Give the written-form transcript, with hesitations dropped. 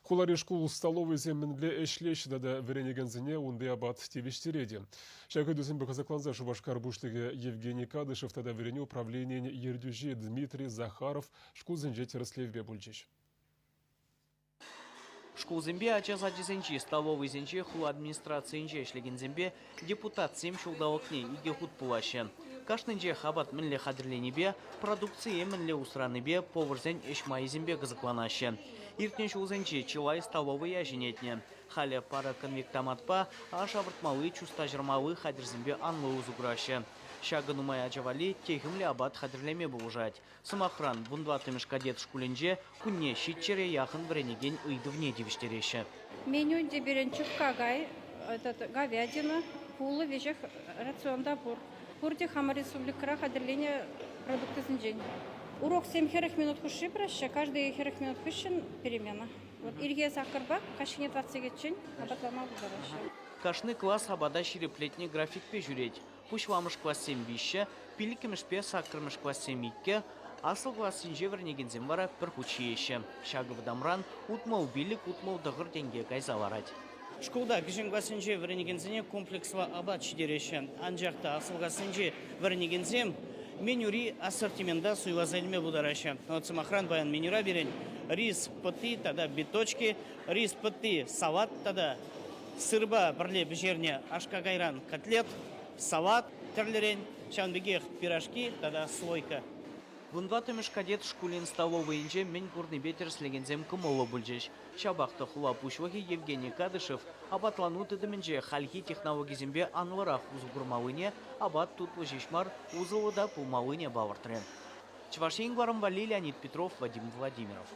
Хулари школ столовый земле эшлеш да веренегензине унды абат тевиштереди. Шагы дузимбе казакланза Шубашкар бушлиге Евгений Кадышев тада верене управление Ердюжи Дмитрий Захаров школ зенже тереслевбе бульчиш. Школ зембе ачаза дизенчи столовый зенче хула администрации инче эшлеген зембе депутат сем шулдавакне иге худ пулаще. Кашнынче хабат мінле хадырленебе, продукция мінле усраныбе, поварзен эшмай зембе газыкланаще. Иртнен шулзенче чилай столовый яжинетне. Халя пара конвектаматпа, а шабыртмалы чустажырмалы хадырзембе анлы узуграще. Шагынумай ачавали техимле абат хадырлеме булжать. Самохран бундватымыш кадет шкуленже кунне щитчере яхын вренеген ыйдывне девиштереше. Меню деберенчук кагай, говядина, пулы вежех рационда бур. Бурде Хама Республика хадырление продукты зенжень. Урок 7 минут хуши праща, каждый 7 минут хушин перемена. Вот ирге сахарба, кашине 20 гечень, а батлама будараща. Кашны класс абада ширеплетне график пежуреть. Пушвамыш класс 7 бище, пиликимышпе сакрымыш класс 7 икке, асыл класс синже вернегензем бара перхучиеше. Шагы вдамран утмау билик, утмау дығыр денге кайзаларать. Школда кишен классинже вернегензене комплексва абат шидереше. Анжақта асыл классинже вернегензем менюри ассортимента суйлазельме будараше. Вот самохран баян менюра берен. Рис пыты, тогда биточки, рис пыты, салат, тогда сырба бірле бежерне ашкагайран котлет, салат, терлерен, шанбегех пирожки, тогда слойка. Вундватымыш кадет шкулин столовый инже мен курны бетер слегензем кымылы бүлжеш. Шабақты хула пушвахи Евгений Кадышев абатлану тыдымынже хальхи технологизембе анлырақ узугурмалыне абат тутлы жешмар узылыда пулмалыне бавартрен. Чевашин Гларамвали, Леонид Петров, Вадим Владимиров.